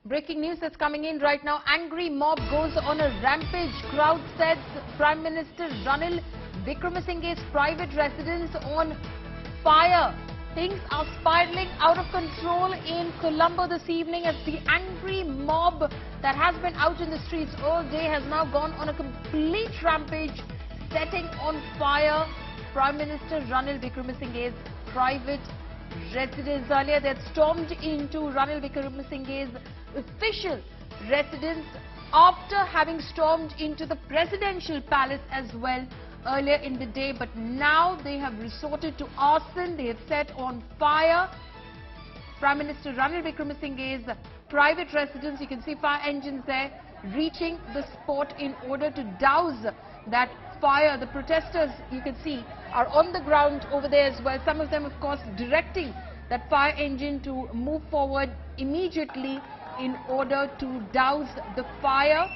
Breaking news that's coming in right now. Angry mob goes on a rampage. Crowd sets Prime Minister Ranil Wickremesinghe's private residence on fire. Things are spiraling out of control in Colombo this evening as the angry mob that has been out in the streets all day has now gone on a complete rampage, setting on fire Prime Minister Ranil Wickremesinghe's private residence. Earlier they had stormed into Ranil Wickremesinghe's official residence after having stormed into the presidential palace as well earlier in the day, but now they have resorted to arson. They have set on fire Prime Minister Ranil Wickremesinghe's private residence. You can see fire engines there reaching the spot in order to douse that fire. The protesters, you can see, are on the ground over there as well. Some of them, of course, directing that fire engine to move forward immediately in order to douse the fire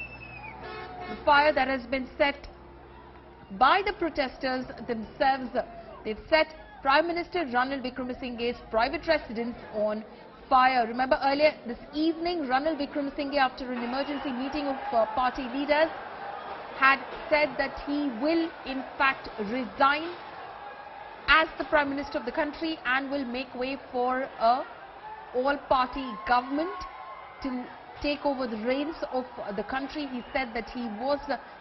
that has been set by the protesters themselves. They've set Prime Minister Ranil Wickremesinghe's private residence on fire. Remember earlier this evening, Ranil Wickremesinghe, after an emergency meeting of party leaders, had said that he will in fact resign as the Prime Minister of the country and will make way for a all-party government to take over the reins of the country. He said that he was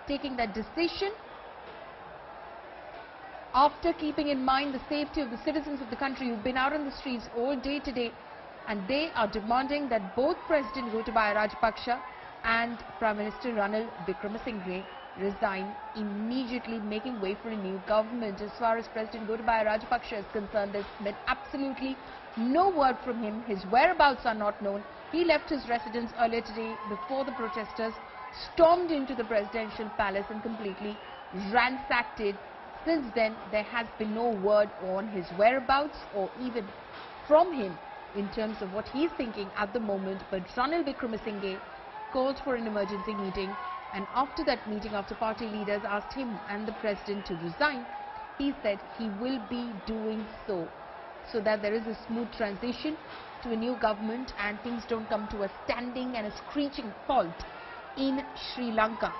taking that decision after keeping in mind the safety of the citizens of the country who've been out on the streets all day today, and they are demanding that both President Gotabaya Rajapaksa and Prime Minister Ranil Wickremesinghe resign immediately, making way for a new government. As far as President Gotabaya Rajapaksa is concerned, there's been absolutely no word from him. His whereabouts are not known. He left his residence earlier today before the protesters stormed into the presidential palace and completely ransacked it. Since then, there has been no word on his whereabouts or even from him in terms of what he's thinking at the moment. But Ranil Wickremesinghe called for an emergency meeting, and after that meeting, after party leaders asked him and the president to resign, he said he will be doing so that there is a smooth transition to a new government and things don't come to a standing and a screeching halt in Sri Lanka.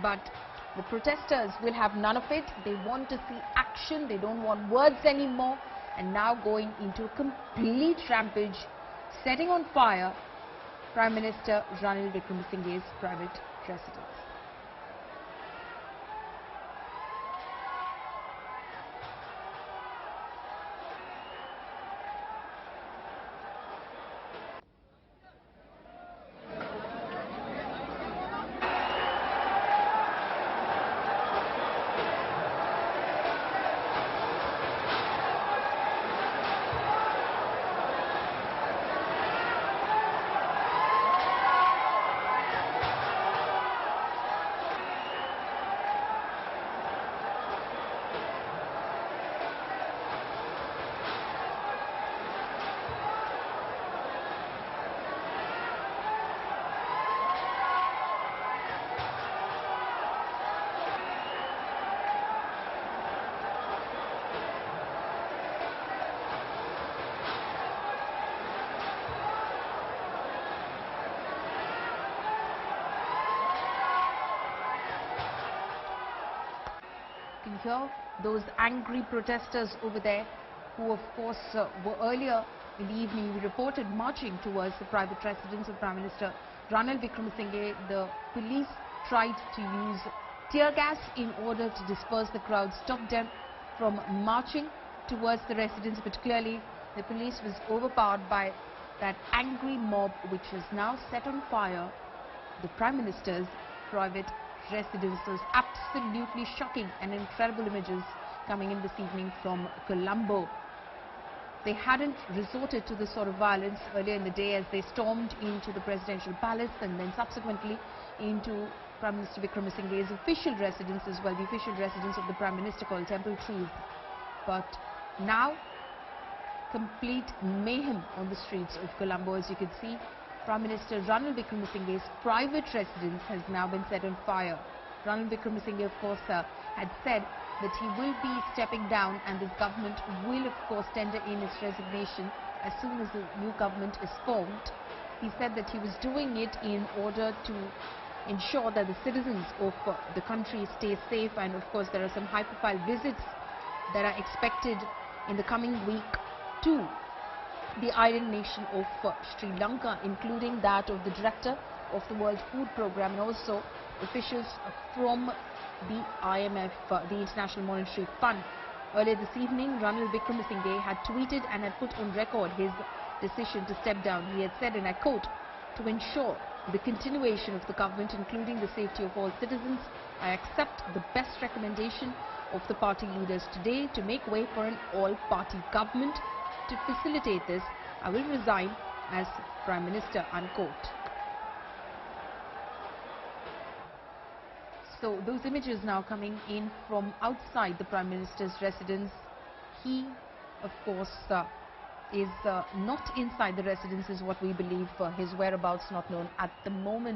But the protesters will have none of it. They want to see action. They don't want words anymore. And now going into a complete rampage, setting on fire Prime Minister Ranil Wickremesinghe's private residence. You can hear those angry protesters over there who, of course, were earlier in the evening, we reported, marching towards the private residence of Prime Minister Ranil Wickremesinghe. The police tried to use tear gas in order to disperse the crowd, stop them from marching towards the residence, but clearly the police was overpowered by that angry mob which has now set on fire the Prime Minister's private residence. Those absolutely shocking and incredible images coming in this evening from Colombo. They hadn't resorted to this sort of violence earlier in the day as they stormed into the presidential palace and then subsequently into Prime Minister Wickremesinghe's official residence as well, the official residence of the Prime Minister called Temple Trees. But now, complete mayhem on the streets of Colombo. As you can see, Prime Minister Ranil Wickremesinghe's private residence has now been set on fire. Ranil Wickremesinghe, of course, had said that he will be stepping down and this government will, of course, tender in its resignation as soon as the new government is formed. He said that he was doing it in order to ensure that the citizens of the country stay safe, and of course there are some high-profile visits that are expected in the coming week to the island nation of Sri Lanka, including that of the director of the World Food Programme and also officials from the IMF, the International Monetary Fund. Earlier this evening, Ranil Wickremesinghe had tweeted and had put on record his decision to step down. He had said, and I quote, "To ensure the continuation of the government, including the safety of all citizens, I accept the best recommendation of the party leaders today to make way for an all-party government. To facilitate this, I will resign as Prime Minister," unquote. So those images now coming in from outside the Prime Minister's residence. He, of course, is not inside the residence, is what we believe. His whereabouts not known at the moment.